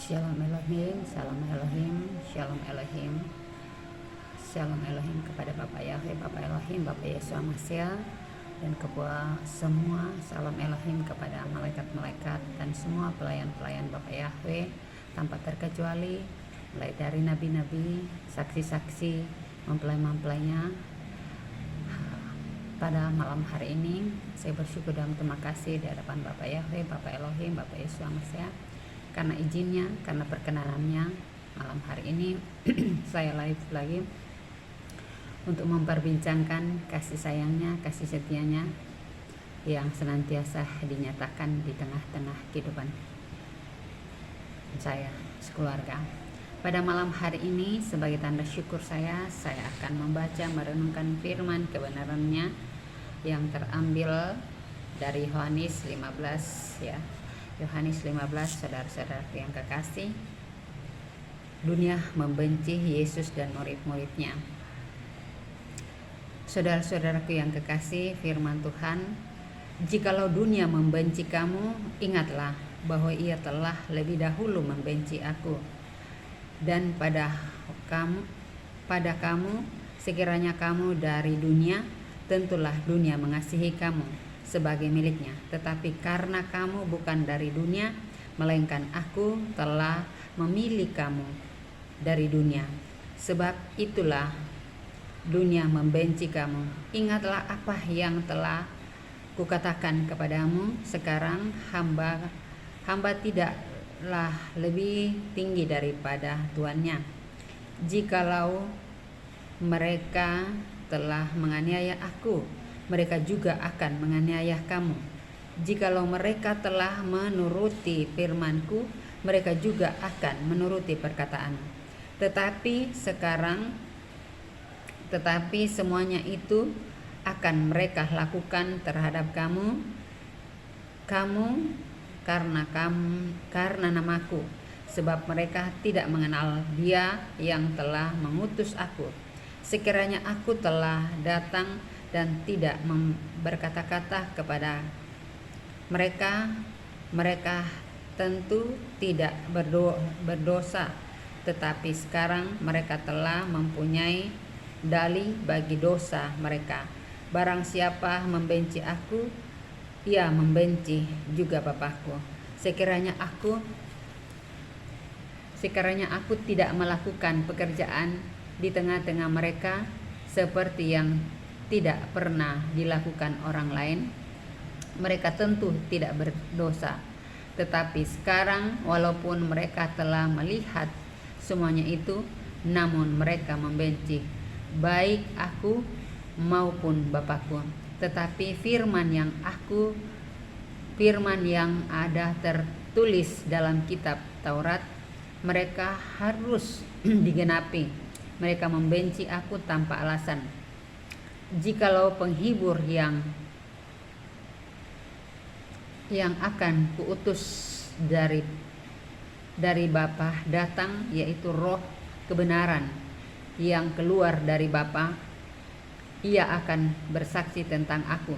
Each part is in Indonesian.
Shalom Elohim, Salam Elohim, Shalom Elohim, Shalom Elohim kepada Bapak Yahweh, Bapak Elohim, Bapak Yesus Masya, dan kepada semua Salam Elohim kepada malaikat-malaikat dan semua pelayan-pelayan Bapak Yahweh tanpa terkecuali, mulai dari nabi-nabi, saksi-saksi, mempelai-mempelainya. Pada malam hari ini saya bersyukur dan terima kasih di hadapan Bapak Yahweh, Bapak Elohim, Bapak Yesus Masya, karena izinnya, karena perkenanannya. Malam hari ini saya live lagi untuk memperbincangkan kasih sayangnya, kasih setianya yang senantiasa dinyatakan di tengah-tengah kehidupan saya sekeluarga. Pada malam hari ini sebagai tanda syukur saya akan membaca merenungkan firman kebenarannya yang terambil dari Yohanes 15 ya. Yohanes 15, saudara-saudara yang kekasih, dunia membenci Yesus dan murid-muridnya. Saudara-saudaraku yang kekasih, firman Tuhan, jikalau dunia membenci kamu, ingatlah bahwa ia telah lebih dahulu membenci aku. Dan pada kamu, sekiranya kamu dari dunia, tentulah dunia mengasihi kamu sebagai miliknya. Tetapi karena kamu bukan dari dunia, melainkan aku telah memilih kamu dari dunia. Sebab itulah dunia membenci kamu. Ingatlah apa yang telah kukatakan kepadamu. Sekarang hamba tidaklah lebih tinggi daripada tuannya. Jikalau mereka telah menganiaya aku, mereka juga akan menganiaya kamu. Jikalau mereka telah menuruti firman-Ku, mereka juga akan menuruti perkataan-Mu. Tetapi semuanya itu akan mereka lakukan terhadap kamu karena namaku, sebab mereka tidak mengenal Dia yang telah mengutus aku. Sekiranya aku telah datang dan tidak berkata-kata kepada mereka, mereka tentu tidak berdosa. Tetapi sekarang mereka telah mempunyai dalih bagi dosa mereka. Barang siapa membenci aku, ia membenci juga Bapakku. Sekiranya aku tidak melakukan pekerjaan di tengah-tengah mereka seperti yang tidak pernah dilakukan orang lain, mereka tentu tidak berdosa. Tetapi sekarang walaupun mereka telah melihat semuanya itu, namun mereka membenci baik aku maupun Bapakku. Tetapi firman yang ada tertulis dalam kitab Taurat, mereka harus digenapi. Mereka membenci aku tanpa alasan. Jikalau penghibur yang akan kuutus dari Bapa datang, yaitu Roh kebenaran yang keluar dari Bapa, ia akan bersaksi tentang aku.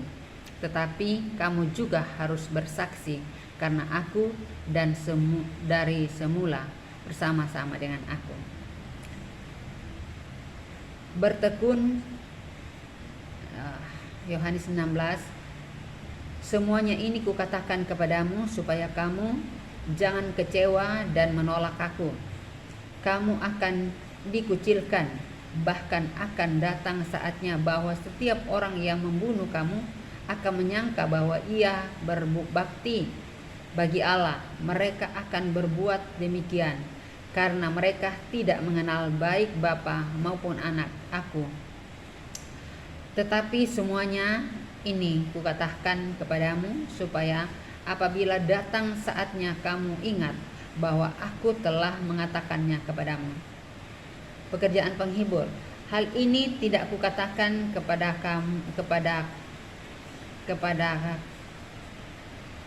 Tetapi kamu juga harus bersaksi, karena aku dan dari semula bersama-sama dengan aku. Bertekun, Yohanes 16, semuanya ini kukatakan kepadamu supaya kamu jangan kecewa dan menolak aku. Kamu akan dikucilkan, bahkan akan datang saatnya bahwa setiap orang yang membunuh kamu akan menyangka bahwa ia berbakti bagi Allah. Mereka akan berbuat demikian karena mereka tidak mengenal baik Bapa maupun Anak aku. Tetapi semuanya ini kukatakan kepadamu supaya apabila datang saatnya kamu ingat bahwa aku telah mengatakannya kepadamu. Pekerjaan penghibur. Hal ini tidak kukatakan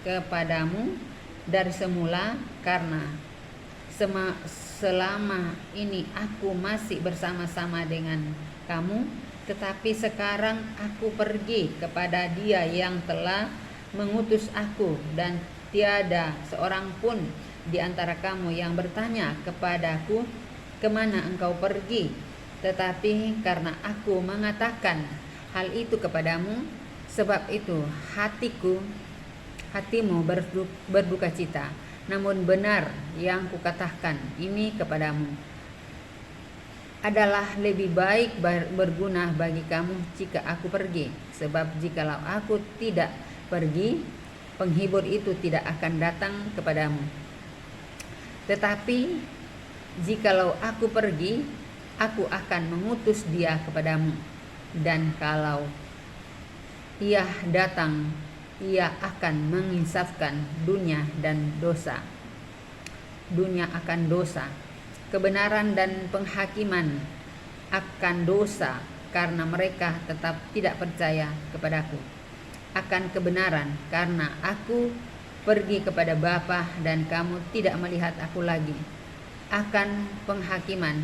kepadamu dari semula, karena selama ini aku masih bersama-sama dengan kamu. Tetapi sekarang aku pergi kepada Dia yang telah mengutus aku, dan tiada seorang pun di antara kamu yang bertanya kepadaku, kemana engkau pergi? Tetapi karena aku mengatakan hal itu kepadamu, sebab itu hatimu berduka cita. Namun benar yang kukatakan ini kepadamu adalah lebih baik berguna bagi kamu jika aku pergi. Sebab jikalau aku tidak pergi, penghibur itu tidak akan datang kepadamu. Tetapi jikalau aku pergi, aku akan mengutus dia kepadamu. Dan kalau ia datang, ia akan menginsafkan dunia dan dosa. Dunia akan dosa, kebenaran dan penghakiman akan dosa, karena mereka tetap tidak percaya kepadaku. Akan kebenaran, karena aku pergi kepada Bapa dan kamu tidak melihat aku lagi. Akan penghakiman,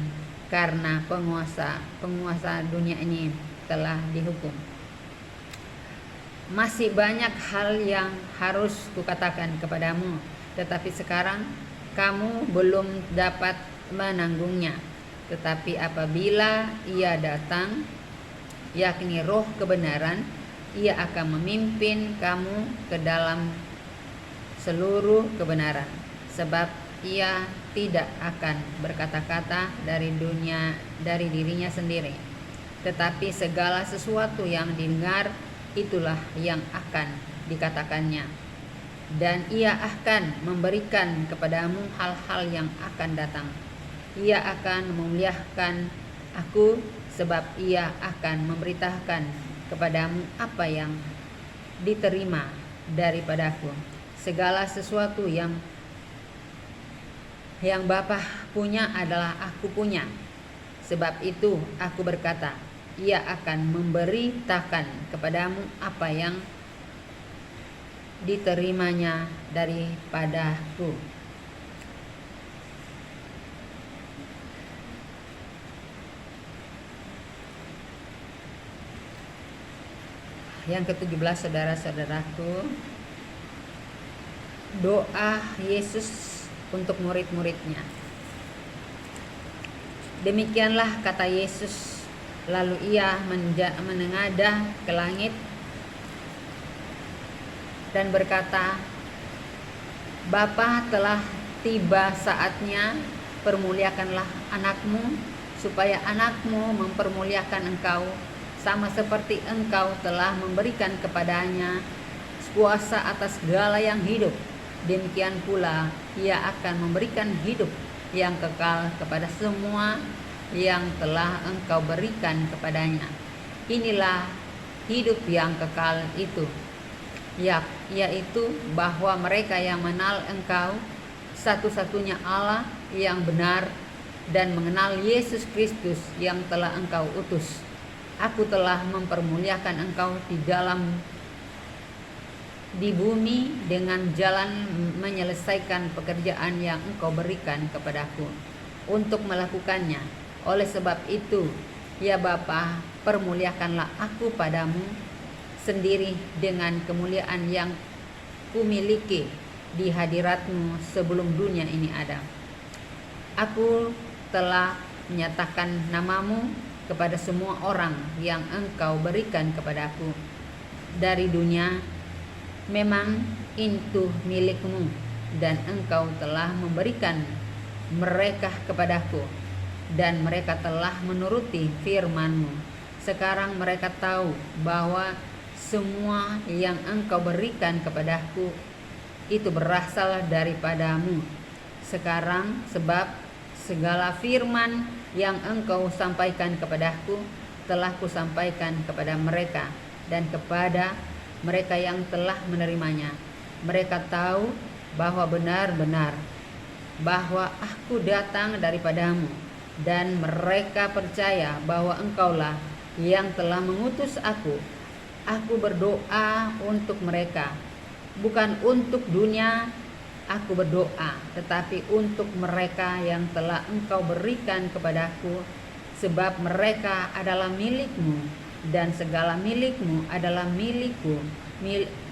karena penguasa dunia ini telah dihukum. Masih banyak hal yang harus kukatakan kepadamu, tetapi sekarang kamu belum dapat menanggungnya. Tetapi apabila ia datang, yakni Roh kebenaran, ia akan memimpin kamu ke dalam seluruh kebenaran. Sebab ia tidak akan berkata-kata dari dirinya sendiri, tetapi segala sesuatu yang didengar itulah yang akan dikatakannya, dan ia akan memberikan kepadamu hal-hal yang akan datang. Ia akan memuliakan aku, sebab ia akan memberitakan kepadamu apa yang diterima daripadaku. Segala sesuatu yang Bapa punya adalah aku punya. Sebab itu aku berkata, ia akan memberitakan kepadamu apa yang diterimanya daripadaku. Yang ke-17, saudara-saudaraku, doa Yesus untuk murid-muridnya. Demikianlah kata Yesus, lalu ia menengadah ke langit dan berkata, Bapa, telah tiba saatnya, permuliakanlah anakmu, supaya anakmu mempermuliakan engkau, sama seperti engkau telah memberikan kepadanya kuasa atas segala yang hidup. Demikian pula ia akan memberikan hidup yang kekal kepada semua yang telah engkau berikan kepadanya. Inilah hidup yang kekal itu, yaitu bahwa mereka yang mengenal engkau, satu-satunya Allah yang benar, dan mengenal Yesus Kristus yang telah engkau utus. Aku telah mempermuliakan engkau di bumi dengan jalan menyelesaikan pekerjaan yang engkau berikan kepadaku untuk melakukannya. Oleh sebab itu, ya Bapa, permuliakanlah aku padamu sendiri dengan kemuliaan yang kumiliki di hadiratmu sebelum dunia ini ada. Aku telah menyatakan namamu kepada semua orang yang engkau berikan kepadaku dari dunia. Memang itu milikmu, dan engkau telah memberikan mereka kepadaku, dan mereka telah menuruti firman-Mu. Sekarang mereka tahu bahwa semua yang engkau berikan kepadaku itu berasal daripadamu. Sekarang sebab segala firman yang engkau sampaikan kepadaku telah kusampaikan kepada mereka dan kepada mereka yang telah menerimanya. Mereka tahu bahwa benar-benar bahwa aku datang daripadamu, dan mereka percaya bahwa engkaulah yang telah mengutus aku. Aku berdoa untuk mereka, bukan untuk dunia aku berdoa, tetapi untuk mereka yang telah engkau berikan kepadaku, sebab mereka adalah milikmu, dan segala milikmu adalah milikku,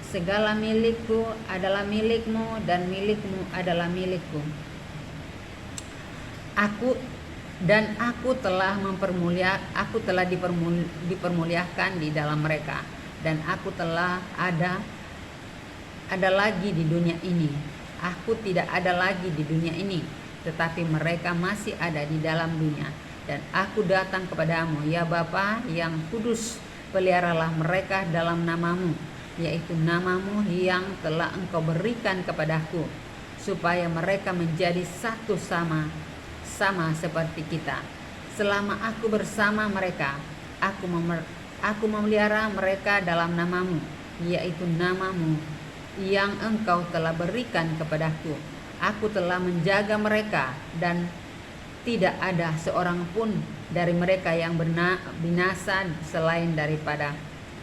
segala milikku adalah milikmu dan milikmu adalah milikku. Aku telah dipermuliakan di dalam mereka, dan aku telah ada lagi di dunia ini. Aku tidak ada lagi di dunia ini, tetapi mereka masih ada di dalam dunia. Dan aku datang kepadamu, ya Bapa yang kudus, peliharalah mereka dalam namamu, yaitu namamu yang telah engkau berikan kepadaku, supaya mereka menjadi satu sama seperti kita. Selama aku bersama mereka, aku memelihara mereka dalam namamu, yaitu namamu yang engkau telah berikan kepadaku. Aku telah menjaga mereka, dan tidak ada seorang pun dari mereka yang binasa selain daripada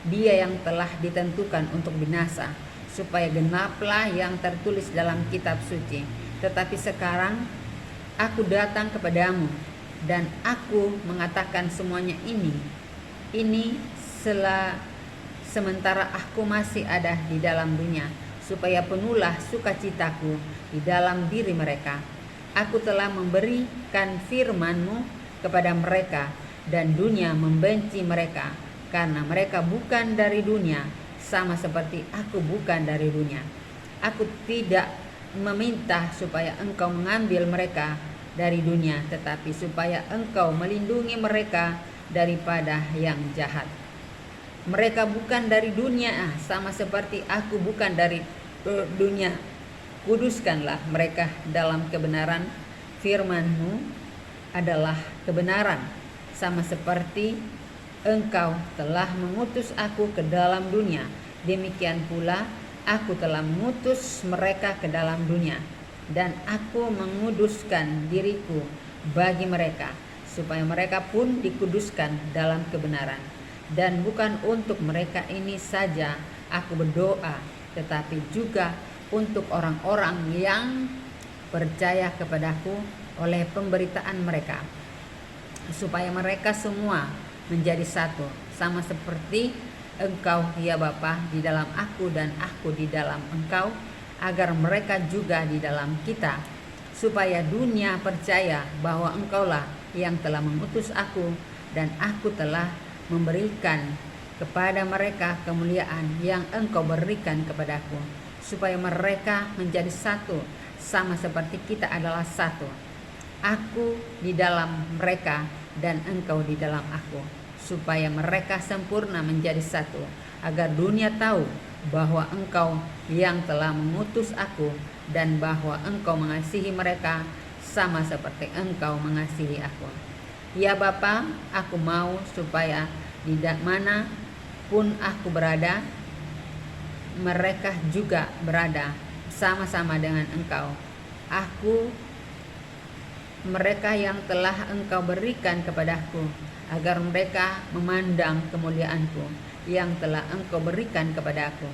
dia yang telah ditentukan untuk binasa, supaya genaplah yang tertulis dalam kitab suci. Tetapi sekarang aku datang kepadamu, dan aku mengatakan semuanya ini sementara aku masih ada di dalam dunia, supaya penuhlah sukacitaku di dalam diri mereka. Aku telah memberikan firman-Mu kepada mereka, dan dunia membenci mereka, karena mereka bukan dari dunia, sama seperti aku bukan dari dunia. Aku tidak meminta supaya Engkau mengambil mereka dari dunia, tetapi supaya Engkau melindungi mereka daripada yang jahat. Mereka bukan dari dunia, sama seperti aku bukan dari dunia. Kuduskanlah mereka dalam kebenaran. Firman-Mu adalah kebenaran, sama seperti Engkau telah mengutus aku ke dalam dunia, demikian pula aku telah mengutus mereka ke dalam dunia. Dan aku menguduskan diriku bagi mereka, supaya mereka pun dikuduskan dalam kebenaran. Dan bukan untuk mereka ini saja aku berdoa, tetapi juga untuk orang-orang yang percaya kepadaku oleh pemberitaan mereka, supaya mereka semua menjadi satu, sama seperti Engkau, ya Bapa, di dalam aku dan aku di dalam Engkau, agar mereka juga di dalam kita, supaya dunia percaya bahwa Engkaulah yang telah mengutus aku, dan aku telah memberikan kepada mereka kemuliaan yang Engkau berikan kepadaku, supaya mereka menjadi satu, sama seperti kita adalah satu. Aku di dalam mereka dan Engkau di dalam aku, supaya mereka sempurna menjadi satu, agar dunia tahu bahwa Engkau yang telah mengutus aku, dan bahwa Engkau mengasihi mereka sama seperti Engkau mengasihi aku. Ya Bapa, aku mau supaya di mana pun aku berada, mereka juga berada sama-sama dengan Engkau. Mereka yang telah Engkau berikan kepadaku, agar mereka memandang kemuliaanku yang telah Engkau berikan kepadaku.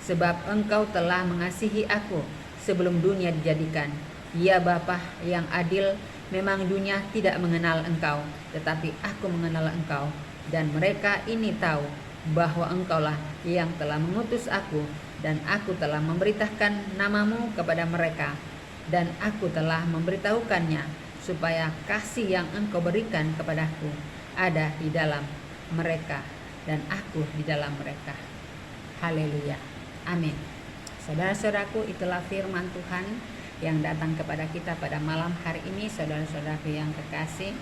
Sebab Engkau telah mengasihi aku sebelum dunia dijadikan. Ya Bapa yang adil, memang dunia tidak mengenal Engkau, tetapi aku mengenal Engkau, dan mereka ini tahu bahwa Engkaulah yang telah mengutus aku, dan aku telah memberitakan namamu kepada mereka, dan aku telah memberitahukannya, supaya kasih yang Engkau berikan kepadaku ada di dalam mereka, dan aku di dalam mereka. Haleluya. Amin. Saudara-saudaraku, itulah firman Tuhan yang datang kepada kita pada malam hari ini. Saudara-saudaraku yang kekasih,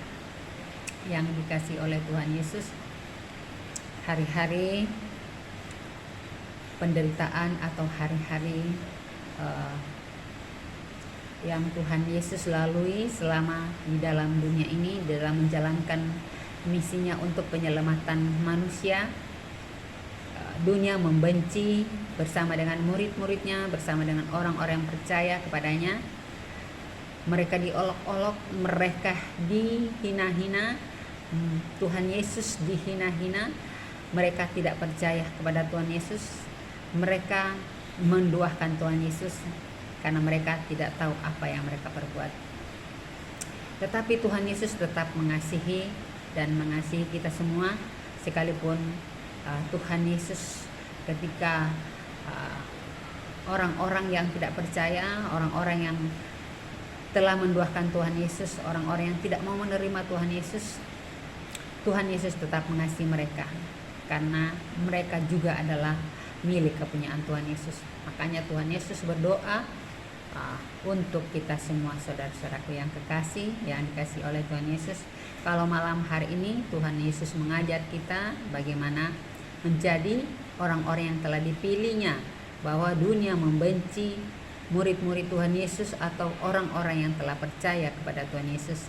yang dikasih oleh Tuhan Yesus, hari-hari penderitaan atau hari-hari yang Tuhan Yesus lalui selama di dalam dunia ini, dalam menjalankan misinya untuk penyelamatan manusia. Dunia membenci bersama dengan murid-muridnya, bersama dengan orang-orang yang percaya kepadanya. Mereka diolok-olok, mereka dihina-hina, Tuhan Yesus dihina-hina. Mereka tidak percaya kepada Tuhan Yesus. Mereka menduakan Tuhan Yesus karena mereka tidak tahu apa yang mereka perbuat. Tetapi Tuhan Yesus tetap mengasihi dan mengasihi kita semua, sekalipun Tuhan Yesus ketika uh, orang-orang yang tidak percaya, orang-orang yang telah menduakan Tuhan Yesus, orang-orang yang tidak mau menerima Tuhan Yesus tetap mengasihi mereka karena mereka juga adalah milik kepunyaan Tuhan Yesus. Makanya Tuhan Yesus berdoa untuk kita semua, saudara-saudaraku yang kekasih, yang dikasih oleh Tuhan Yesus. Kalau malam hari ini Tuhan Yesus mengajar kita bagaimana menjadi orang-orang yang telah dipilihnya, bahwa dunia membenci murid-murid Tuhan Yesus atau orang-orang yang telah percaya kepada Tuhan Yesus,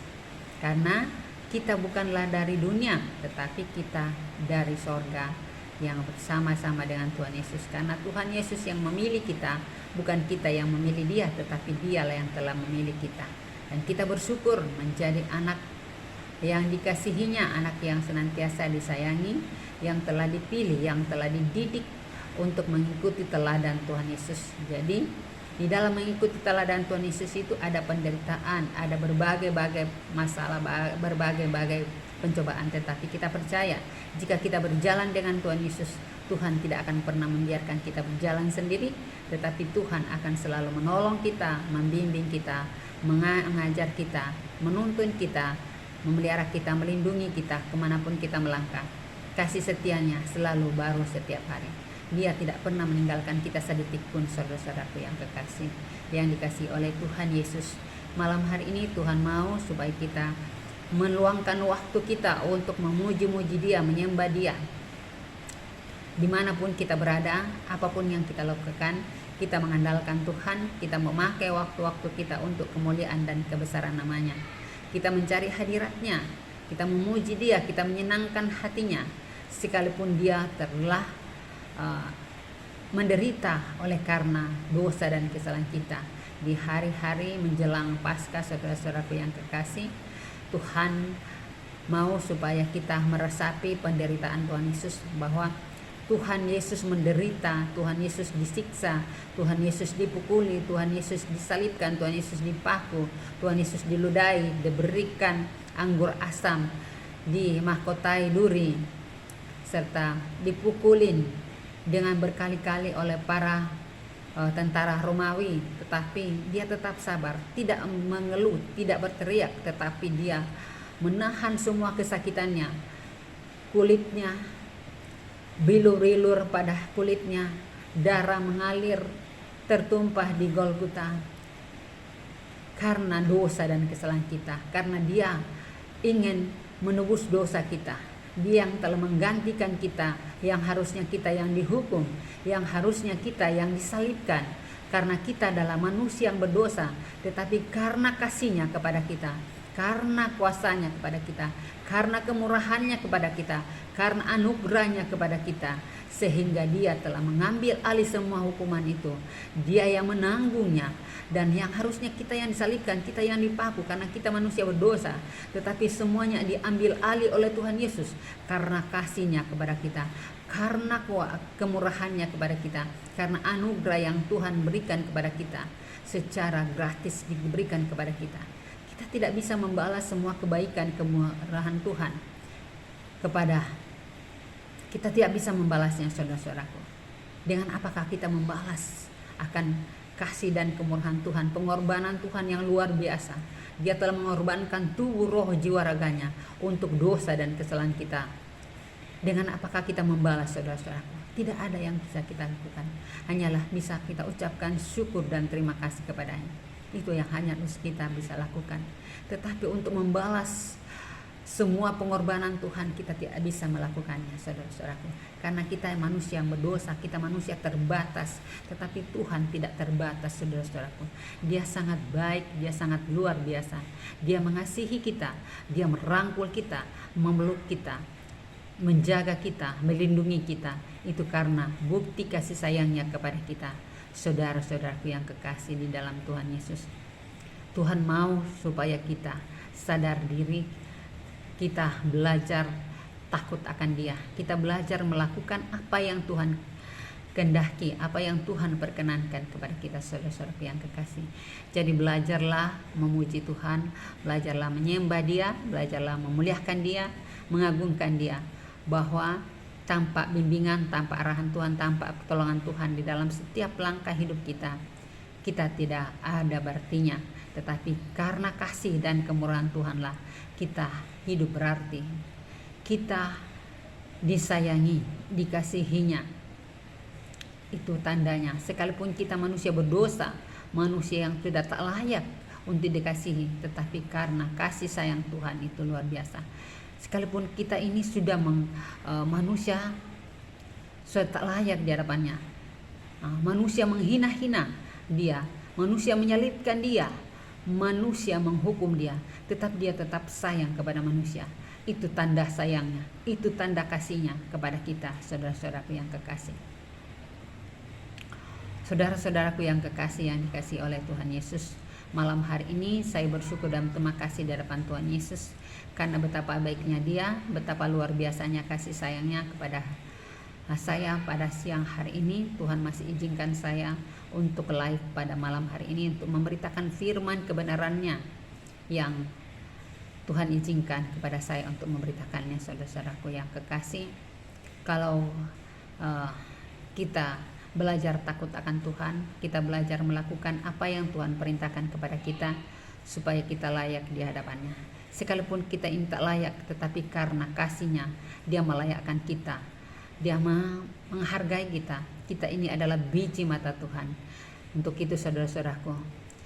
karena kita bukanlah dari dunia, tetapi kita dari sorga yang bersama-sama dengan Tuhan Yesus. Karena Tuhan Yesus yang memilih kita, bukan kita yang memilih dia, tetapi dialah yang telah memilih kita. Dan kita bersyukur menjadi anak yang dikasihinya, anak yang senantiasa disayangi, yang telah dipilih, yang telah dididik untuk mengikuti teladan Tuhan Yesus. Jadi di dalam mengikuti teladan Tuhan Yesus itu ada penderitaan, ada berbagai-bagai masalah, berbagai-bagai pencobaan, tetapi kita percaya jika kita berjalan dengan Tuhan Yesus, Tuhan tidak akan pernah membiarkan kita berjalan sendiri, tetapi Tuhan akan selalu menolong kita, membimbing kita, mengajar kita, menuntun kita, memelihara kita, melindungi kita kemanapun kita melangkah. Kasih setianya selalu baru setiap hari. Dia tidak pernah meninggalkan kita sedetik pun, saudara-saudaraku yang kekasih, yang dikasih oleh Tuhan Yesus. Malam hari ini Tuhan mau supaya kita meluangkan waktu kita untuk memuji-muji dia, menyembah dia. Dimanapun kita berada, apapun yang kita lakukan, kita mengandalkan Tuhan, kita memakai waktu-waktu kita untuk kemuliaan dan kebesaran namanya. Kita mencari hadiratnya, kita memuji dia, kita menyenangkan hatinya, sekalipun dia telah menderita oleh karena dosa dan kesalahan kita. Di hari-hari menjelang Paskah, saudara-saudaraku yang kekasih, Tuhan mau supaya kita meresapi penderitaan Tuhan Yesus, bahwa Tuhan Yesus menderita, Tuhan Yesus disiksa, Tuhan Yesus dipukuli, Tuhan Yesus disalibkan, Tuhan Yesus dipaku, Tuhan Yesus diludahi, diberikan anggur asam, dimahkotai duri, serta dipukulin dengan berkali-kali oleh para tentara Romawi, tetapi dia tetap sabar, tidak mengeluh, tidak berteriak, tetapi dia menahan semua kesakitannya. Kulitnya bilur-bilur pada kulitnya, darah mengalir tertumpah di Golgota karena dosa dan kesalahan kita, karena dia ingin menebus dosa kita. Dia yang telah menggantikan kita, yang harusnya kita yang dihukum, yang harusnya kita yang disalibkan, karena kita adalah manusia yang berdosa, tetapi karena kasih-Nya kepada kita, karena kuasa-Nya kepada kita, karena kemurahan-Nya kepada kita, karena anugerah-Nya kepada kita, sehingga dia telah mengambil alih semua hukuman itu. Dia yang menanggungnya, dan yang harusnya kita yang disalibkan, kita yang dipaku karena kita manusia berdosa, tetapi semuanya diambil alih oleh Tuhan Yesus karena kasih-Nya kepada kita, karena kemurahan-Nya kepada kita, karena anugerah yang Tuhan berikan kepada kita secara gratis diberikan kepada kita. Kita tidak bisa membalas semua kebaikan kemurahan Tuhan kepada kita, tidak bisa membalasnya, saudara-saudaraku. Dengan apakah kita membalas akan kasih dan kemurahan Tuhan, pengorbanan Tuhan yang luar biasa? Dia telah mengorbankan tubuh, roh, jiwa, raganya untuk dosa dan kesalahan kita. Dengan apakah kita membalas, saudara-saudaraku? Tidak ada yang bisa kita lakukan, hanyalah bisa kita ucapkan syukur dan terima kasih kepadanya. Itu yang hanya kita bisa lakukan. Tetapi untuk membalas semua pengorbanan Tuhan, kita tidak bisa melakukannya, saudara-saudaraku, karena kita manusia yang berdosa, kita manusia terbatas. Tetapi Tuhan tidak terbatas, saudara-saudaraku. Dia sangat baik, dia sangat luar biasa. Dia mengasihi kita, dia merangkul kita, memeluk kita, menjaga kita, melindungi kita. Itu karena bukti kasih sayangnya kepada kita, saudara-saudaraku yang kekasih di dalam Tuhan Yesus. Tuhan mau supaya kita sadar diri, kita belajar takut akan Dia, kita belajar melakukan apa yang Tuhan kehendaki, apa yang Tuhan perkenankan kepada kita, saudara-saudara yang kekasih. Jadi belajarlah memuji Tuhan, belajarlah menyembah Dia, belajarlah memuliakan Dia, mengagungkan Dia, bahwa tanpa bimbingan, tanpa arahan Tuhan, tanpa pertolongan Tuhan di dalam setiap langkah hidup kita, kita tidak ada berartinya. Tetapi karena kasih dan kemurahan Tuhanlah kita hidup berarti. Kita disayangi, dikasihinya. Itu tandanya. Sekalipun kita manusia berdosa, manusia yang sudah tak layak untuk dikasihi, tetapi karena kasih sayang Tuhan itu luar biasa. Sekalipun kita ini sudah manusia sudah tak layak di hadapannya, manusia menghina-hina dia, manusia menyalibkan dia, manusia menghukum dia, tetap dia tetap sayang kepada manusia. Itu tanda sayangnya, itu tanda kasihnya kepada kita, saudara-saudaraku yang kekasih. Saudara-saudaraku yang kekasih, yang dikasihi oleh Tuhan Yesus, malam hari ini saya bersyukur dan terima kasih di hadapan Tuhan Yesus karena betapa baiknya Dia, betapa luar biasanya kasih sayangnya kepada saya pada siang hari ini. Tuhan masih izinkan saya untuk live pada malam hari ini untuk memberitakan firman kebenarannya yang Tuhan izinkan kepada saya untuk memberitakannya, saudara-saudaraku yang kekasih. Kalau kita belajar takut akan Tuhan, kita belajar melakukan apa yang Tuhan perintahkan kepada kita supaya kita layak di hadapannya. Sekalipun kita ini tak layak, tetapi karena kasih-Nya Dia melayakkan kita, Dia menghargai kita. Kita ini adalah biji mata Tuhan. Untuk itu saudara-saudaraku,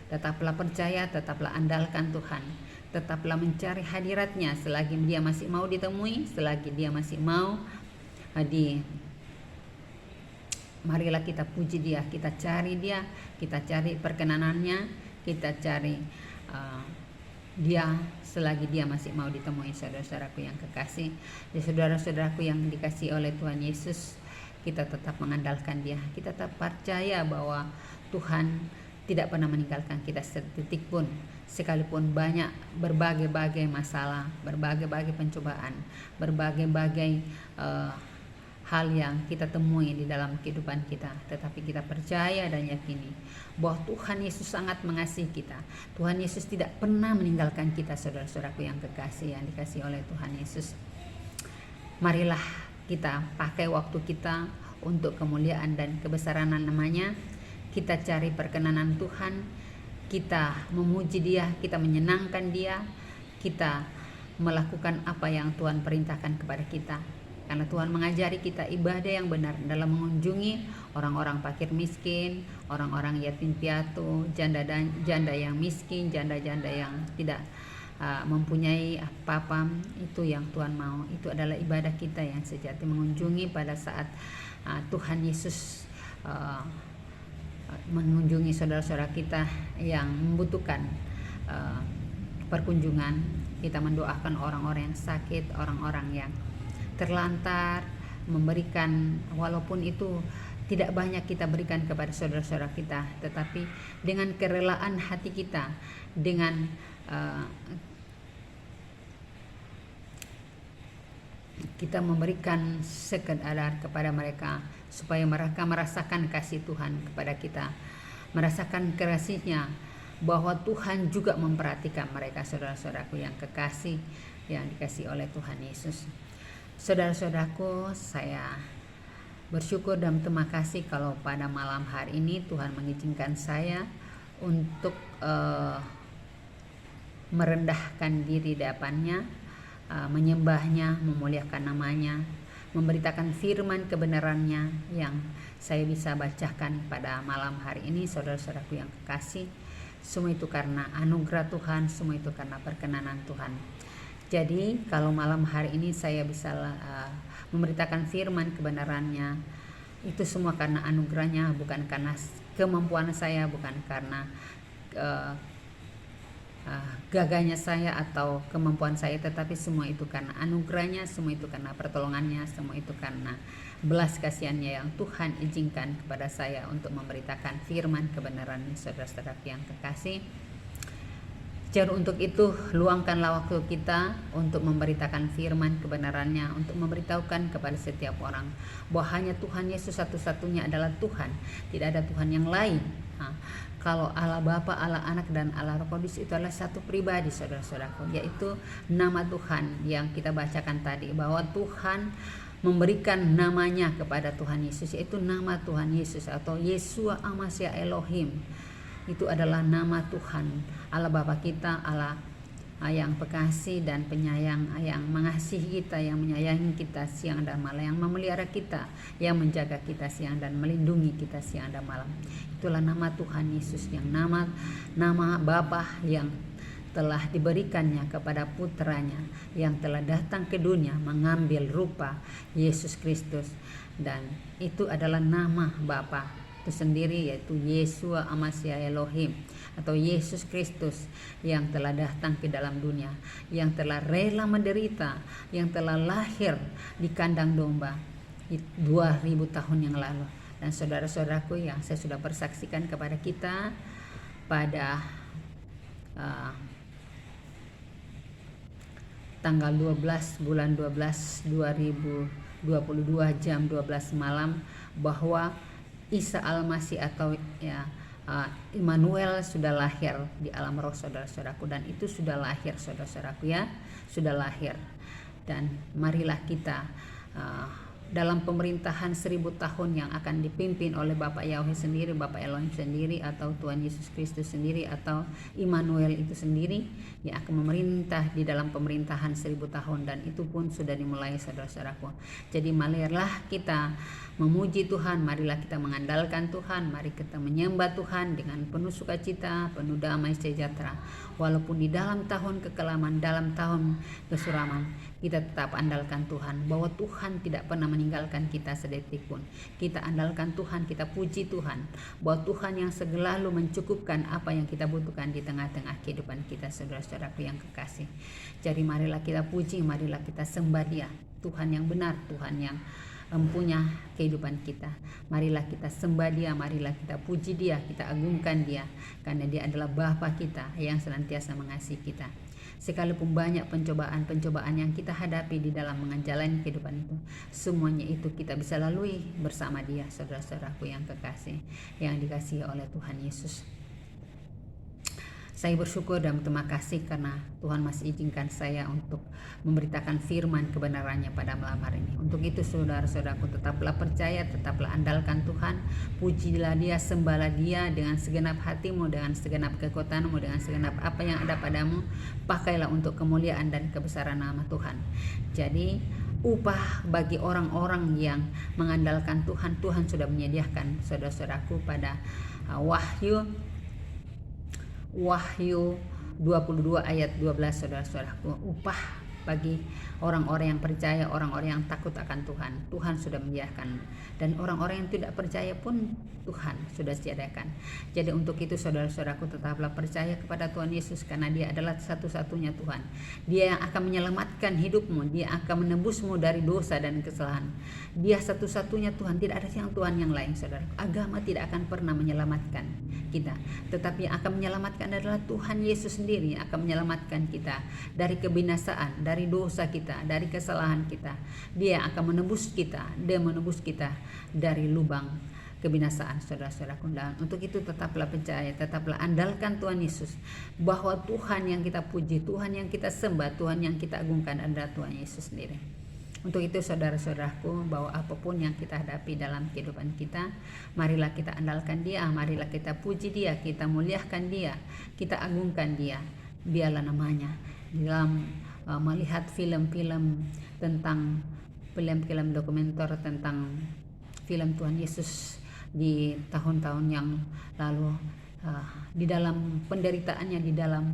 tetaplah percaya, tetaplah andalkan Tuhan, tetaplah mencari hadirat-Nya selagi Dia masih mau ditemui, selagi Dia masih mau marilah kita puji Dia, kita cari Dia, kita cari perkenanannya, kita cari Dia selagi Dia masih mau ditemui, saudara-saudaraku yang kekasih. Dan saudara-saudaraku yang dikasihi oleh Tuhan Yesus, kita tetap mengandalkan Dia, kita tetap percaya bahwa Tuhan tidak pernah meninggalkan kita sedetik pun, sekalipun banyak berbagai-bagai masalah, berbagai-bagai pencobaan, berbagai-bagai hal yang kita temui di dalam kehidupan kita, tetapi kita percaya dan yakini bahwa Tuhan Yesus sangat mengasihi kita. Tuhan Yesus tidak pernah meninggalkan kita, saudara-saudaraku yang kekasih, yang dikasihi oleh Tuhan Yesus. Marilah kita pakai waktu kita untuk kemuliaan dan kebesaran namanya. Kita cari perkenanan Tuhan, kita memuji Dia, kita menyenangkan Dia, kita melakukan apa yang Tuhan perintahkan kepada kita. Karena Tuhan mengajari kita ibadah yang benar dalam mengunjungi orang-orang fakir miskin, orang-orang yatim piatu, janda yang miskin, janda-janda yang tidak mempunyai apa-apa. Itu yang Tuhan mau. Itu adalah ibadah kita yang sejati, mengunjungi pada saat Tuhan Yesus mengunjungi saudara-saudara kita yang membutuhkan perkunjungan. Kita mendoakan orang-orang yang sakit, orang-orang yang terlantar, memberikan, walaupun itu tidak banyak kita berikan kepada saudara-saudara kita, tetapi dengan kerelaan hati kita, dengan kita memberikan sekadar kepada mereka supaya mereka merasakan kasih Tuhan kepada kita, merasakan kasih-Nya, bahwa Tuhan juga memperhatikan mereka, saudara-saudaraku yang kekasih, yang dikasihi oleh Tuhan Yesus. Saudara-saudaraku, saya bersyukur dan terima kasih kalau pada malam hari ini Tuhan mengizinkan saya untuk merendahkan diri di hadapan-Nya, menyembah-Nya, memuliakan nama-Nya, memberitakan firman kebenaran-Nya yang saya bisa bacakan pada malam hari ini, saudara-saudaraku yang kekasih. Semua itu karena anugerah Tuhan, semua itu karena perkenanan Tuhan. Jadi kalau malam hari ini saya bisa memberitakan firman kebenaran-Nya, itu semua karena anugerah-Nya, bukan karena kemampuan saya, bukan karena gagahnya saya atau kemampuan saya, tetapi semua itu karena anugerah-Nya, semua itu karena pertolongan-Nya, semua itu karena belas kasihan-Nya yang Tuhan izinkan kepada saya untuk memberitakan firman kebenaran-Nya, saudara-saudara yang kekasih. Jadi untuk itu luangkanlah waktu kita untuk memberitakan firman kebenaran-Nya, untuk memberitahukan kepada setiap orang bahwa hanya Tuhan Yesus satu-satunya adalah Tuhan, tidak ada Tuhan yang lain. Kalau Allah Bapa, Allah Anak, dan Allah Roh Kudus itu adalah satu pribadi, saudara-saudaraku, yaitu nama Tuhan yang kita bacakan tadi, bahwa Tuhan memberikan namanya kepada Tuhan Yesus, yaitu nama Tuhan Yesus atau Yeshua Hamashiach Elohim. Itu adalah nama Tuhan Allah Bapa kita, Allah yang pengasih dan penyayang, yang mengasihi kita, yang menyayangi kita siang dan malam, yang memelihara kita, yang menjaga kita siang dan melindungi kita siang dan malam. Itulah nama Tuhan Yesus, yang nama Bapa yang telah diberikannya kepada putranya yang telah datang ke dunia mengambil rupa Yesus Kristus, dan itu adalah nama Bapa itu sendiri, yaitu Yeshua Hamashiach Elohim atau Yesus Kristus yang telah datang ke dalam dunia, yang telah rela menderita, yang telah lahir di kandang domba 2000 tahun yang lalu. Dan saudara-saudaraku yang saya sudah persaksikan kepada kita pada tanggal 12 bulan 12 2022 jam 12 malam bahwa Isa Al-Masih atau Immanuel sudah lahir di alam roh, saudara-saudaraku, dan itu sudah lahir, saudara-saudaraku ya, sudah lahir. Dan marilah kita dalam pemerintahan 1000 tahun yang akan dipimpin oleh Bapak Yahweh sendiri, Bapak Elohim sendiri, atau Tuhan Yesus Kristus sendiri, atau Immanuel itu sendiri yang akan memerintah di dalam pemerintahan 1000 tahun, dan itu pun sudah dimulai, saudara-saudaraku. Jadi marilah kita memuji Tuhan, marilah kita mengandalkan Tuhan, mari kita menyembah Tuhan dengan penuh sukacita, penuh damai sejahtera. Walaupun di dalam tahun kekelaman, dalam tahun kesuraman, kita tetap andalkan Tuhan, bahwa Tuhan tidak pernah meninggalkan kita sedetik pun. Kita andalkan Tuhan, kita puji Tuhan, bahwa Tuhan yang selalu mencukupkan apa yang kita butuhkan di tengah-tengah kehidupan kita, saudara-saudaraku yang kekasih. Jadi marilah kita puji, marilah kita sembah Dia, Tuhan yang benar, Tuhan yang empunya kehidupan kita. Marilah kita sembah Dia, marilah kita puji Dia, kita agungkan Dia, karena Dia adalah Bapa kita yang senantiasa mengasihi kita. Sekalipun banyak pencobaan-pencobaan yang kita hadapi di dalam menjalani kehidupan itu, semuanya itu kita bisa lalui bersama Dia, saudara-saudaraku yang kekasih, yang dikasihi oleh Tuhan Yesus. Saya bersyukur dan berterima kasih karena Tuhan masih izinkan saya untuk memberitakan firman kebenarannya pada malam hari ini. Untuk itu saudara-saudaraku, tetaplah percaya, tetaplah andalkan Tuhan, pujilah Dia, sembahlah Dia dengan segenap hatimu, dengan segenap kekuatanmu, dengan segenap apa yang ada padamu. Pakailah untuk kemuliaan dan kebesaran nama Tuhan. Jadi upah bagi orang-orang yang mengandalkan Tuhan, Tuhan sudah menyediakan, saudara-saudaraku, pada Wahyu 22 ayat 12, saudara-saudaraku. Upah bagi orang-orang yang percaya, orang-orang yang takut akan Tuhan, Tuhan sudah menyediakan, dan orang-orang yang tidak percaya pun Tuhan sudah sediakan. Jadi untuk itu saudara-saudaraku, tetaplah percaya kepada Tuhan Yesus, karena Dia adalah satu-satunya Tuhan. Dia yang akan menyelamatkan hidupmu, Dia akan menebusmu dari dosa dan kesalahan. Dia satu-satunya Tuhan, tidak ada yang Tuhan yang lain, saudara. Agama tidak akan pernah menyelamatkan kita, tetapi yang akan menyelamatkan adalah Tuhan Yesus sendiri, yang akan menyelamatkan kita dari kebinasaan, dari dosa kita, dari kesalahan kita. Dia akan menebus kita, Dia menebus kita dari lubang kebinasaan, saudara-saudaraku. Dan untuk itu tetaplah percaya, tetaplah andalkan Tuhan Yesus, bahwa Tuhan yang kita puji, Tuhan yang kita sembah, Tuhan yang kita agungkan adalah Tuhan Yesus sendiri. Untuk itu saudara-saudaraku, bahwa apapun yang kita hadapi dalam kehidupan kita, marilah kita andalkan Dia, marilah kita puji Dia, kita muliakan Dia, kita agungkan Dia. Biarlah namanya dalam melihat film-film tentang film-film dokumenter tentang film Tuhan Yesus di tahun-tahun yang lalu, di dalam penderitaannya, di dalam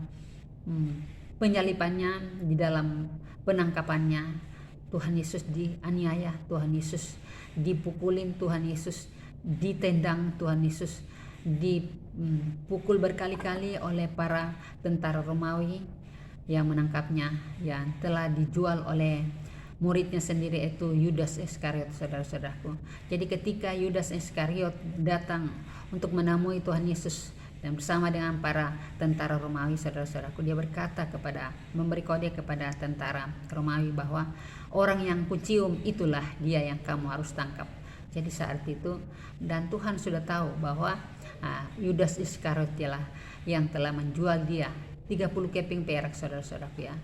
penyalipannya, di dalam penangkapannya, Tuhan Yesus dianiaya, Tuhan Yesus dipukulin, Tuhan Yesus ditendang, Tuhan Yesus dipukul berkali-kali oleh para tentara Romawi yang menangkapnya, yang telah dijual oleh muridnya sendiri, itu Yudas Iskariot, saudara-saudaraku. Jadi ketika Yudas Iskariot datang untuk menemui Tuhan Yesus dan bersama dengan para tentara Romawi, saudara-saudaraku, dia berkata memberi kode kepada tentara Romawi bahwa orang yang kucium itulah dia yang kamu harus tangkap. Jadi saat itu, dan Tuhan sudah tahu bahwa Yudas Iskariot ialah yang telah menjual Dia 30 keping perak, saudara-saudaraku ya.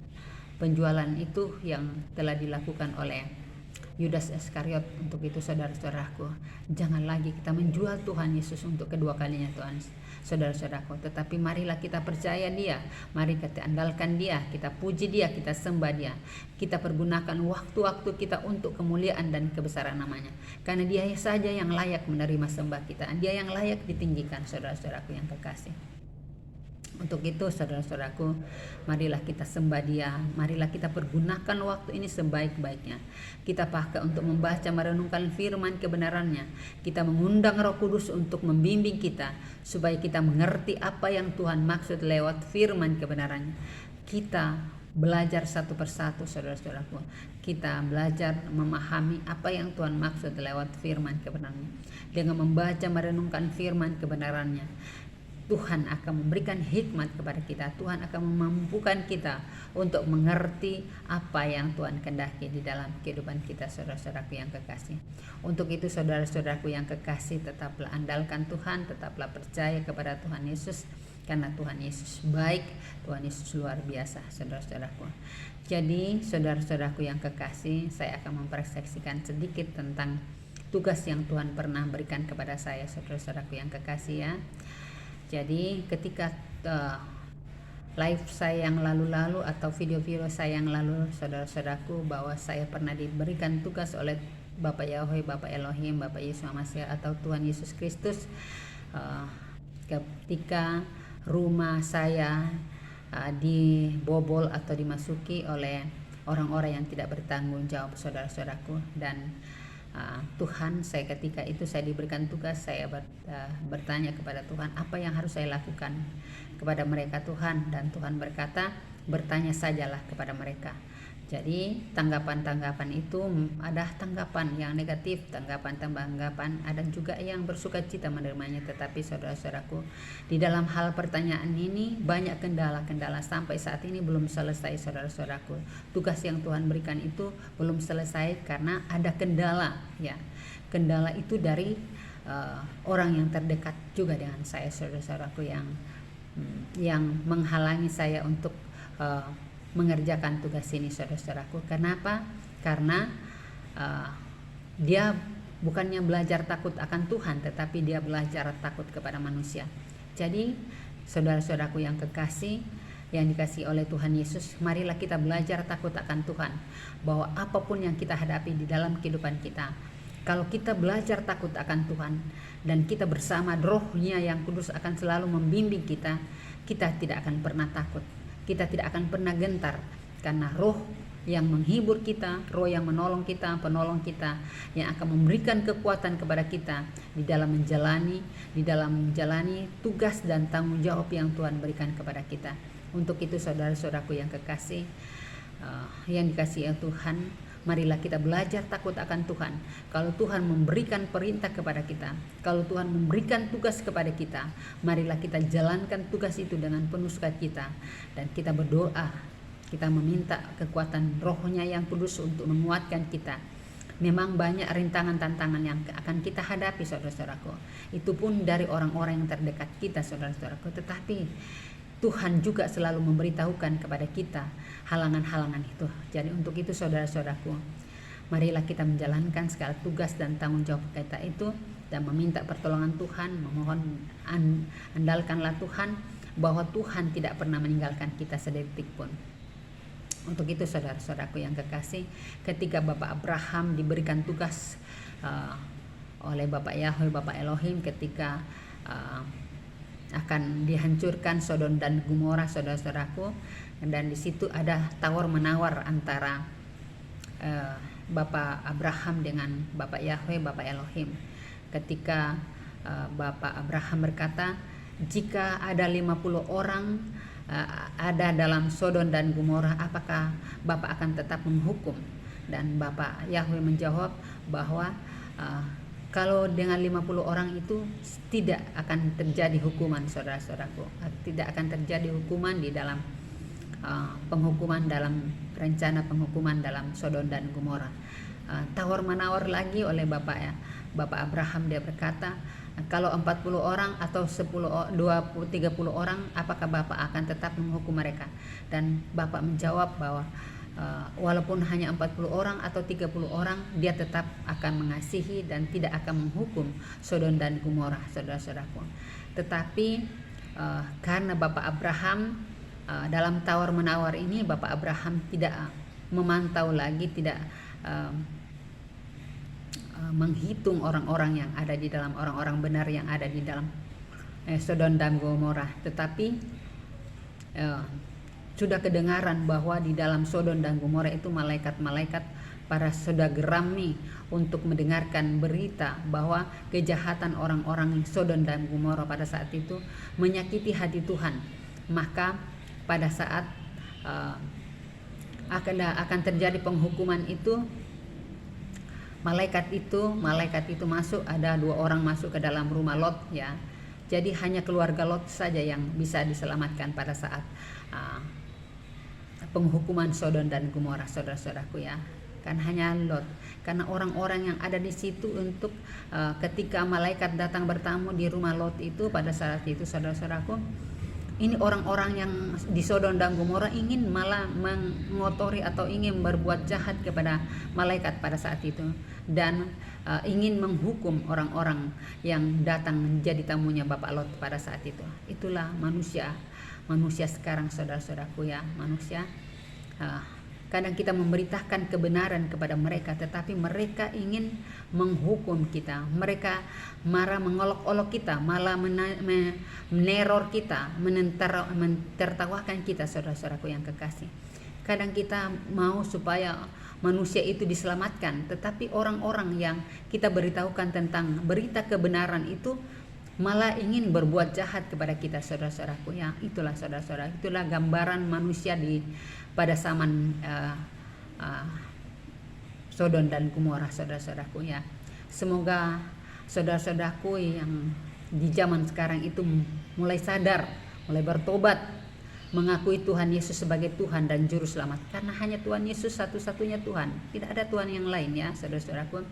Penjualan itu yang telah dilakukan oleh Yudas Iskariot. Untuk itu saudara-saudaraku, jangan lagi kita menjual Tuhan Yesus untuk kedua kalinya Tuhan, saudara-saudaraku. Tetapi marilah kita percaya Dia, mari kita andalkan Dia, kita puji Dia, kita sembah Dia, kita pergunakan waktu-waktu kita untuk kemuliaan dan kebesaran namanya. Karena Dia saja yang layak menerima sembah kita, Dia yang layak ditinggikan, saudara-saudaraku yang kekasih. Untuk itu saudara-saudaraku, marilah kita sembah Dia, marilah kita pergunakan waktu ini sebaik-baiknya. Kita pakai untuk membaca, merenungkan firman kebenarannya. Kita mengundang Roh Kudus untuk membimbing kita, supaya kita mengerti apa yang Tuhan maksud lewat firman kebenarannya. Kita belajar satu persatu, saudara-saudaraku. Kita belajar memahami apa yang Tuhan maksud lewat firman kebenarannya. Dengan membaca, merenungkan firman kebenarannya, Tuhan akan memberikan hikmat kepada kita. Tuhan akan memampukan kita untuk mengerti apa yang Tuhan kehendaki di dalam kehidupan kita, saudara-saudaraku yang kekasih. Untuk itu saudara-saudaraku yang kekasih, tetaplah andalkan Tuhan, tetaplah percaya kepada Tuhan Yesus, karena Tuhan Yesus baik, Tuhan Yesus luar biasa, saudara-saudaraku. Jadi saudara-saudaraku yang kekasih, saya akan mempersaksikan sedikit tentang tugas yang Tuhan pernah berikan kepada saya, saudara-saudaraku yang kekasih ya. Jadi ketika live saya yang lalu-lalu atau video-video saya yang lalu, saudara-saudaraku, bahwa saya pernah diberikan tugas oleh Bapak Yahweh, Bapak Elohim, Bapak Yesus Masiah atau Tuhan Yesus Kristus, ketika rumah saya dibobol atau dimasuki oleh orang-orang yang tidak bertanggung jawab, saudara-saudaraku. Dan Tuhan, saya ketika itu saya diberikan tugas, saya bertanya kepada Tuhan, apa yang harus saya lakukan kepada mereka Tuhan. Dan Tuhan berkata, bertanya sajalah kepada mereka. Jadi tanggapan-tanggapan itu ada tanggapan yang negatif, tanggapan-tanggapan ada juga yang bersuka cita menerimanya. Tetapi saudara-saudaraku, di dalam hal pertanyaan ini banyak kendala-kendala, sampai saat ini belum selesai, saudara-saudaraku. Tugas yang Tuhan berikan itu belum selesai karena ada kendala ya. Kendala itu dari orang yang terdekat juga dengan saya, saudara-saudaraku, yang menghalangi saya untuk mengerjakan tugas ini, saudara-saudaraku. Kenapa? Karena dia bukannya belajar takut akan Tuhan, tetapi dia belajar takut kepada manusia. Jadi saudara-saudaraku yang kekasih, yang dikasihi oleh Tuhan Yesus, marilah kita belajar takut akan Tuhan. Bahwa apapun yang kita hadapi di dalam kehidupan kita, kalau kita belajar takut akan Tuhan dan kita bersama Roh-Nya yang kudus akan selalu membimbing kita, kita tidak akan pernah takut. Kita tidak akan pernah gentar, karena Roh yang menghibur kita, Roh yang menolong kita, penolong kita, yang akan memberikan kekuatan kepada kita di dalam menjalani tugas dan tanggung jawab yang Tuhan berikan kepada kita. Untuk itu saudara-saudaraku yang kekasih, yang dikasihi Tuhan, marilah kita belajar takut akan Tuhan. Kalau Tuhan memberikan perintah kepada kita, kalau Tuhan memberikan tugas kepada kita, marilah kita jalankan tugas itu dengan penuh sukacita. Dan kita berdoa, kita meminta kekuatan Roh-Nya yang kudus untuk menguatkan kita. Memang banyak rintangan, tantangan yang akan kita hadapi, saudara-saudaraku. Itu pun dari orang-orang yang terdekat kita, saudara-saudaraku. Tetapi Tuhan juga selalu memberitahukan kepada kita halangan-halangan itu. Jadi untuk itu saudara-saudaraku, marilah kita menjalankan segala tugas dan tanggung jawab kita itu, dan meminta pertolongan Tuhan, memohon, andalkanlah Tuhan, bahwa Tuhan tidak pernah meninggalkan kita sedetik pun. Untuk itu saudara-saudaraku yang kekasih, ketika Bapak Abraham diberikan tugas oleh Bapak Yahweh, Bapak Elohim, ketika akan dihancurkan Sodom dan Gomora, saudara-saudaraku, dan di situ ada tawar menawar antara Bapak Abraham dengan Bapak Yahweh, Bapak Elohim. Ketika Bapak Abraham berkata, jika ada 50 orang ada dalam Sodom dan Gomora, apakah Bapak akan tetap menghukum? Dan Bapak Yahweh menjawab bahwa kalau dengan 50 orang itu tidak akan terjadi hukuman, saudara-saudaraku. Tidak akan terjadi hukuman di dalam penghukuman, dalam rencana penghukuman dalam Sodom dan Gomora. Tawar menawar lagi oleh Bapak Abraham, dia berkata, kalau 40 orang atau 10, 20, 30 orang, apakah Bapak akan tetap menghukum mereka? Dan Bapak menjawab bahwa walaupun hanya 40 orang atau 30 orang, dia tetap akan mengasihi dan tidak akan menghukum Sodom dan Gomora, saudara-saudaraku. Tetapi karena Bapak Abraham dalam tawar-menawar ini, Bapak Abraham tidak memantau lagi, tidak menghitung orang-orang yang ada di dalam, orang-orang benar yang ada di dalam Sodom dan Gomora, tetapi sudah kedengaran bahwa di dalam Sodom dan Gomora itu malaikat-malaikat para sudah geram nih untuk mendengarkan berita bahwa kejahatan orang-orang Sodom dan Gomora pada saat itu menyakiti hati Tuhan. Maka pada saat akan terjadi penghukuman itu, malaikat itu masuk, ada 2 orang masuk ke dalam rumah Lot, ya. Jadi hanya keluarga Lot saja yang bisa diselamatkan pada saat penghukuman Sodom dan Gomora, saudara-saudaraku, ya. Kan hanya Lot, karena orang-orang yang ada di situ untuk ketika malaikat datang bertamu di rumah Lot itu pada saat itu, saudara-saudaraku, ini orang-orang yang di Sodom dan Gomora ingin malah mengotori atau ingin berbuat jahat kepada malaikat pada saat itu, dan ingin menghukum orang-orang yang datang menjadi tamunya Bapak Lot pada saat itu. Itulah manusia sekarang, saudara-saudaraku, ya. Manusia kadang kita memberitakan kebenaran kepada mereka, tetapi mereka ingin menghukum kita. Mereka marah, mengolok-olok kita, malah meneror kita, mentertawakan kita, saudara-saudaraku yang kekasih. Kadang kita mau supaya manusia itu diselamatkan, tetapi orang-orang yang kita beritahukan tentang berita kebenaran itu malah ingin berbuat jahat kepada kita, saudara-saudaraku, ya. Itulah, saudara-saudara, itulah gambaran manusia pada zaman Sodom dan Gomora, saudara-saudaraku, ya. Semoga saudara-saudaraku yang di zaman sekarang itu mulai sadar, mulai bertobat, mengakui Tuhan Yesus sebagai Tuhan dan Juru Selamat, karena hanya Tuhan Yesus satu-satunya Tuhan, tidak ada Tuhan yang lain, ya, saudara-saudaraku.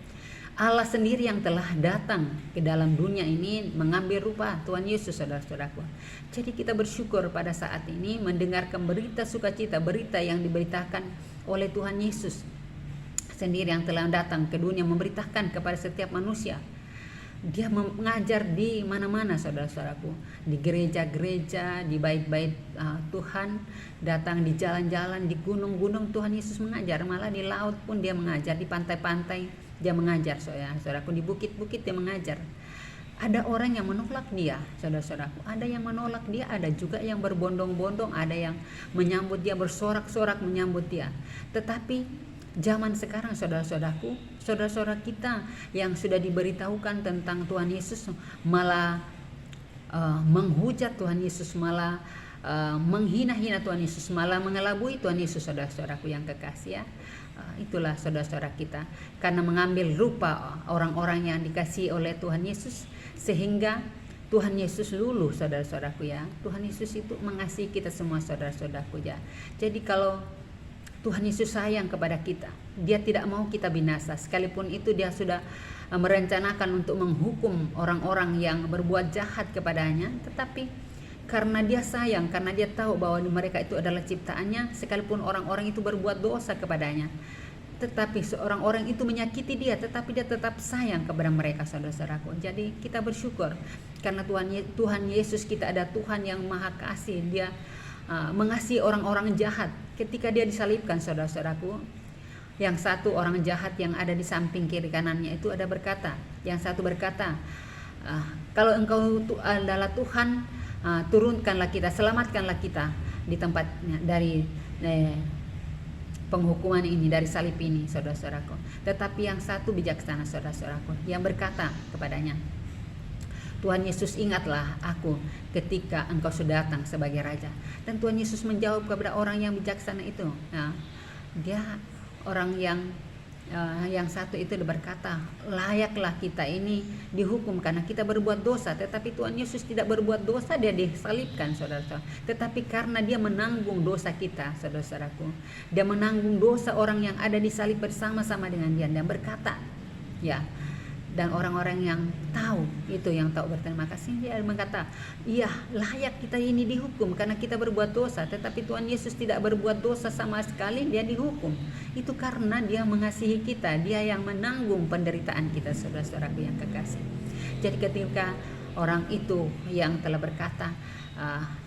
Allah sendiri yang telah datang ke dalam dunia ini mengambil rupa Tuhan Yesus, saudara-saudaraku. Jadi kita bersyukur pada saat ini mendengarkan berita sukacita, berita yang diberitakan oleh Tuhan Yesus sendiri yang telah datang ke dunia memberitakan kepada setiap manusia. Dia mengajar di mana-mana, saudara-saudaraku, di gereja-gereja, di bait-bait Tuhan, datang di jalan-jalan, di gunung-gunung Tuhan Yesus mengajar, malah di laut pun dia mengajar, di pantai-pantai dia mengajar, saudara-saudaraku, di bukit-bukit dia mengajar. Ada orang yang menolak dia, saudara-saudaraku, ada yang menolak dia, ada juga yang berbondong-bondong, ada yang menyambut dia, bersorak-sorak menyambut dia. Tetapi zaman sekarang, saudara-saudaraku, saudara-saudara kita yang sudah diberitahukan tentang Tuhan Yesus malah menghujat Tuhan Yesus, malah menghina-hina Tuhan Yesus, malah mengelabui Tuhan Yesus, saudara-saudaraku yang kekasih, ya. Itulah saudara-saudara kita, karena mengambil rupa orang-orang yang dikasihi oleh Tuhan Yesus, sehingga Tuhan Yesus luluh, saudara-saudaraku, ya. Tuhan Yesus itu mengasihi kita semua, saudara-saudaraku, ya. Jadi kalau Tuhan Yesus sayang kepada kita, dia tidak mau kita binasa, sekalipun itu dia sudah merencanakan untuk menghukum orang-orang yang berbuat jahat kepadanya, tetapi karena dia sayang, karena dia tahu bahwa mereka itu adalah ciptaannya, sekalipun orang-orang itu berbuat dosa kepadanya, tetapi seorang orang itu menyakiti dia, tetapi dia tetap sayang kepada mereka, saudara-saudaraku. Jadi kita bersyukur karena Tuhan Yesus kita ada Tuhan yang maha kasih. Dia mengasihi orang-orang jahat. Ketika dia disalibkan, saudara-saudaraku, yang satu orang jahat yang ada di samping kiri kanannya itu ada berkata, yang satu berkata, kalau engkau adalah Tuhan, turunkanlah kita, selamatkanlah kita di tempatnya dari penghukuman ini, dari salib ini, saudara-saudaraku. Tetapi yang satu bijaksana, saudara-saudaraku, yang berkata kepadanya, Tuhan Yesus, ingatlah aku ketika engkau sudah datang sebagai Raja. Dan Tuhan Yesus menjawab kepada orang yang bijaksana itu. Nah, dia orang yang satu itu berkata, layaklah kita ini dihukum karena kita berbuat dosa. Tetapi Tuhan Yesus tidak berbuat dosa, dia disalibkan, saudara-saudara. Tetapi karena dia menanggung dosa kita, saudara-saudaraku, dia menanggung dosa orang yang ada di salib bersama-sama dengan dia. Dan berkata, ya, Dan orang-orang yang tahu, itu yang tahu berterima kasih, dia berkata, iya layak kita ini dihukum karena kita berbuat dosa, tetapi Tuhan Yesus tidak berbuat dosa sama sekali, dia dihukum. Itu karena dia mengasihi kita, dia yang menanggung penderitaan kita, saudara-saudaraku yang kekasih. Jadi ketika orang itu yang telah berkata,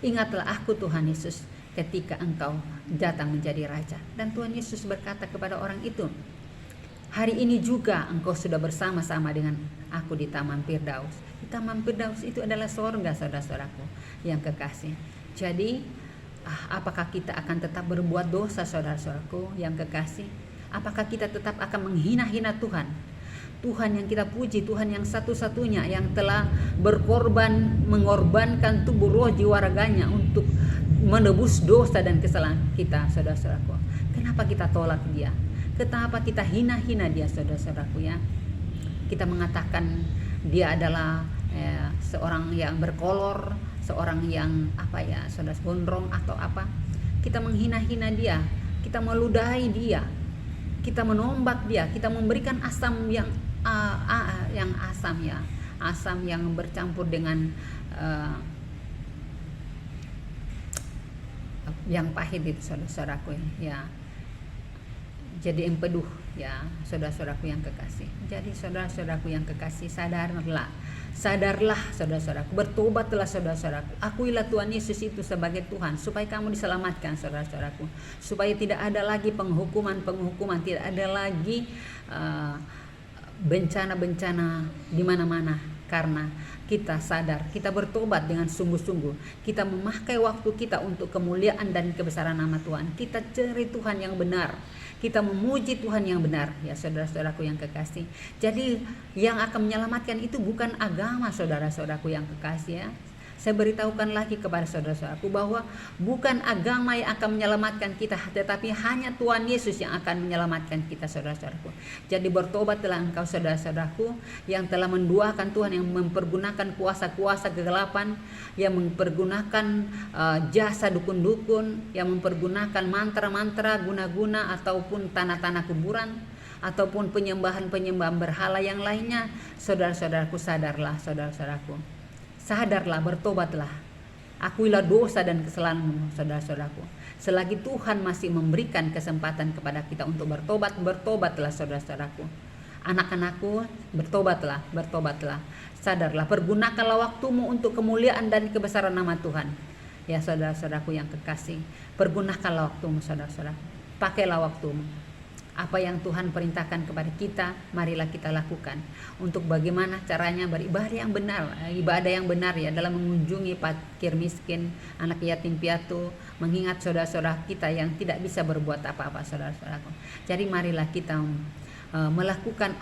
ingatlah aku Tuhan Yesus ketika engkau datang menjadi raja. Dan Tuhan Yesus berkata kepada orang itu, hari ini juga engkau sudah bersama-sama dengan aku di Taman Firdaus. Di Taman Firdaus itu adalah sorga, saudara-saudaraku yang kekasih. Jadi apakah kita akan tetap berbuat dosa, saudara-saudaraku yang kekasih? Apakah kita tetap akan menghina-hina Tuhan? Tuhan yang kita puji, Tuhan yang satu-satunya yang telah mengorbankan tubuh, roh, jiwa, raganya untuk menebus dosa dan kesalahan kita, saudara-saudaraku. Kenapa kita tolak dia? Kenapa kita hina-hina dia, saudara-saudaraku ya? Kita mengatakan dia adalah seorang yang berkolor, seorang yang saudara, gondrong atau apa. Kita menghina-hina dia, kita meludahi dia, kita menombak dia, kita memberikan asam yang asam yang bercampur dengan yang pahit itu, saudara-saudaraku ya. Jadi empeduh ya, saudara-saudaraku yang kekasih. Jadi saudara-saudaraku yang kekasih, sadarlah saudara-saudaraku, bertobatlah saudara-saudaraku, akuilah Tuhan Yesus itu sebagai Tuhan, supaya kamu diselamatkan, saudara-saudaraku, supaya tidak ada lagi penghukuman, tidak ada lagi bencana-bencana di mana-mana, karena kita sadar, kita bertobat dengan sungguh-sungguh, kita memakai waktu kita untuk kemuliaan dan kebesaran nama Tuhan, kita cari Tuhan yang benar, kita memuji Tuhan yang benar ya, saudara-saudaraku yang kekasih. Jadi yang akan menyelamatkan itu bukan agama, saudara-saudaraku yang kekasih ya. Saya beritahukan lagi kepada saudara-saudaraku bahwa bukan agama yang akan menyelamatkan kita, tetapi hanya Tuhan Yesus yang akan menyelamatkan kita, saudara-saudaraku. Jadi bertobatlah engkau, saudara-saudaraku, yang telah menduakan Tuhan, yang mempergunakan kuasa-kuasa kegelapan, yang mempergunakan jasa dukun-dukun, yang mempergunakan mantra-mantra, guna-guna, ataupun tanah-tanah kuburan, ataupun penyembahan-penyembahan berhala yang lainnya. Saudara-saudaraku, sadarlah, saudara-saudaraku. Sadarlah, bertobatlah, akuilah dosa dan kesalahanmu, saudara-saudaraku. Selagi Tuhan masih memberikan kesempatan kepada kita untuk bertobat, bertobatlah, saudara-saudaraku. Anak-anakku, bertobatlah, sadarlah, pergunakanlah waktumu untuk kemuliaan dan kebesaran nama Tuhan. Ya saudara-saudaraku yang kekasih, pergunakanlah waktumu, saudara-saudara. Pakailah waktumu. Apa yang Tuhan perintahkan kepada kita, marilah kita lakukan. Untuk bagaimana caranya beribadah yang benar, ya, dalam mengunjungi fakir miskin, anak yatim piatu, mengingat saudara-saudara kita yang tidak bisa berbuat apa-apa, saudara-saudaraku. Jadi marilah kita melakukan